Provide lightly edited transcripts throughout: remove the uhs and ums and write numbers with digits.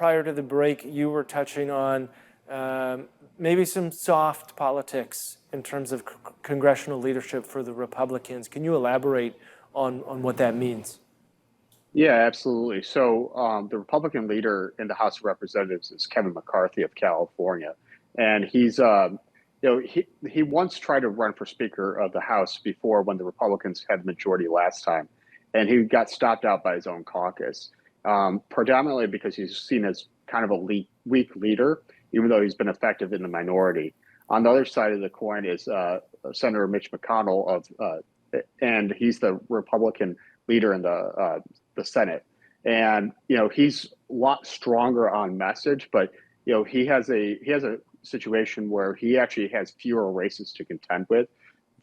prior to the break, you were touching on maybe some soft politics in terms of congressional leadership for the Republicans. Can you elaborate on what that means? Yeah, absolutely. So the Republican leader in the House of Representatives is Kevin McCarthy of California, and he once tried to run for Speaker of the House before when the Republicans had the majority last time, and he got stopped out by his own caucus, predominantly because he's seen as kind of a weak leader, even though he's been effective in the minority. On the other side of the coin is Senator Mitch McConnell and he's the Republican leader in the Senate. And he's a lot stronger on message, but he has a situation where he actually has fewer races to contend with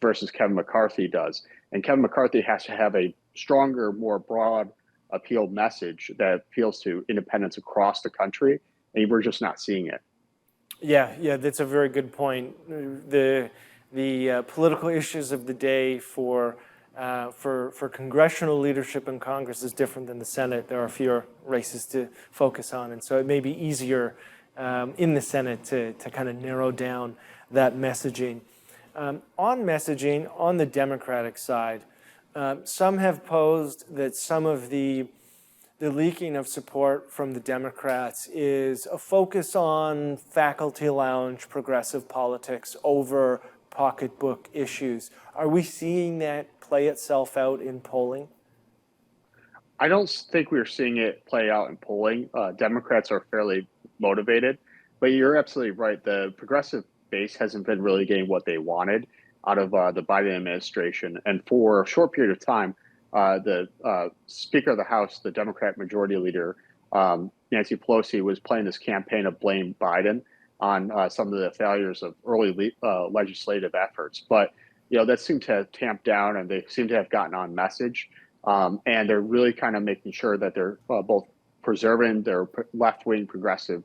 versus Kevin McCarthy does. And Kevin McCarthy has to have a stronger, more broad appeal message that appeals to independents across the country, and we're just not seeing it. Yeah, that's a very good point. The political issues of the day for congressional leadership in Congress is different than the Senate. There are fewer races to focus on, and so it may be easier in the Senate to kind of narrow down that messaging. On messaging, on the Democratic side, some have posed that some of the leaking of support from the Democrats is a focus on faculty lounge progressive politics over pocketbook issues. Are we seeing that play itself out in polling? I don't think we're seeing it play out in polling. Democrats are fairly motivated, but you're absolutely right. The progressive base hasn't been really getting what they wanted out of the Biden administration. And for a short period of time, the Speaker of the House, the Democrat Majority Leader, Nancy Pelosi, was playing this campaign of blame Biden on some of the failures of early legislative efforts. But that seemed to have tamped down, and they seem to have gotten on message. And they're really kind of making sure that they're both preserving their left-wing progressive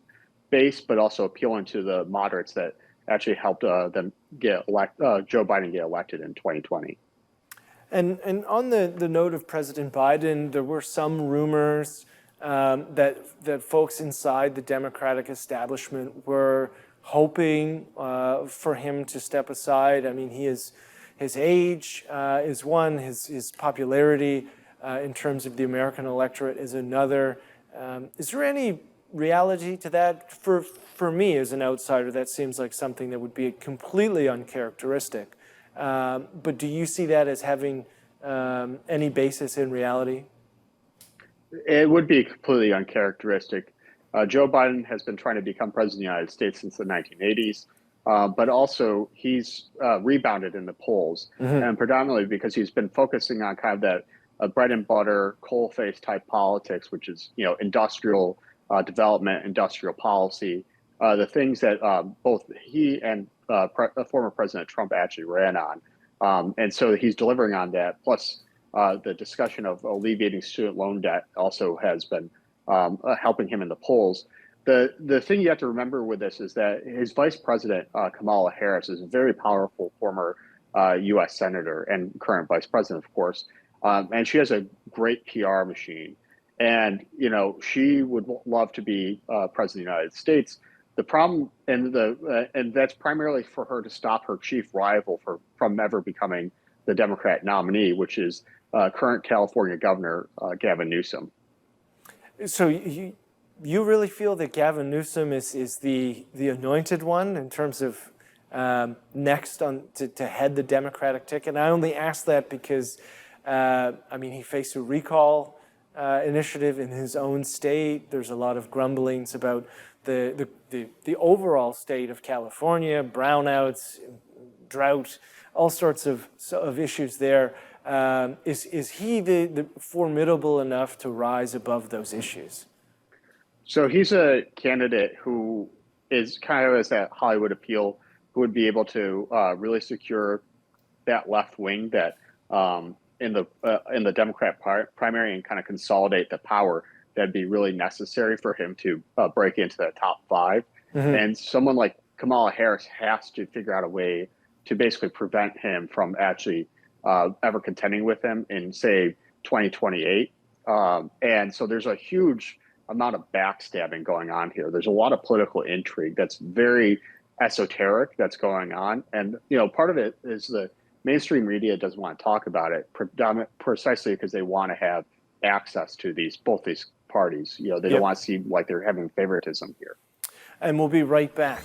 base, but also appealing to the moderates that actually helped them get Joe Biden get elected in 2020. And on the note of President Biden, there were some rumors that folks inside the Democratic establishment were hoping for him to step aside. I mean, his age is one, his popularity in terms of the American electorate is another. Is there any reality to that? For me, as an outsider, that seems like something that would be completely uncharacteristic. But do you see that as having any basis in reality? It would be completely uncharacteristic. Joe Biden has been trying to become president of the United States since the 1980s, but also he's rebounded in the polls, and predominantly because he's been focusing on kind of that bread and butter, coal-face type politics, which is industrial development, industrial policy, the things that both he and former President Trump actually ran on. And so he's delivering on that. Plus, the discussion of alleviating student loan debt also has been helping him in the polls. The thing you have to remember with this is that his vice president, Kamala Harris, is a very powerful former U.S. senator and current vice president, of course. And she has a great PR machine. And, she would love to be president of the United States. The problem, and that's primarily for her to stop her chief rival from ever becoming the Democrat nominee, which is current California Governor Gavin Newsom. So you really feel that Gavin Newsom is the anointed one in terms of next to head the Democratic ticket? And I only ask that because, he faced a recall initiative in his own state. There's a lot of grumblings about the overall state of California, brownouts, drought, all sorts of issues there. Is he the formidable enough to rise above those issues? So he's a candidate who is kind of as that Hollywood appeal, who would be able to really secure that left wing that in the Democrat primary and kind of consolidate the power that'd be really necessary for him to break into the top five. And someone like Kamala Harris has to figure out a way to basically prevent him from actually ever contending with him in, say, 2028. And so there's a huge amount of backstabbing going on here. There's a lot of political intrigue that's very esoteric that's going on. And, part of it is the mainstream media doesn't want to talk about it precisely because they want to have access to both these parties. They don't want to seem like they're having favoritism here. And we'll be right back.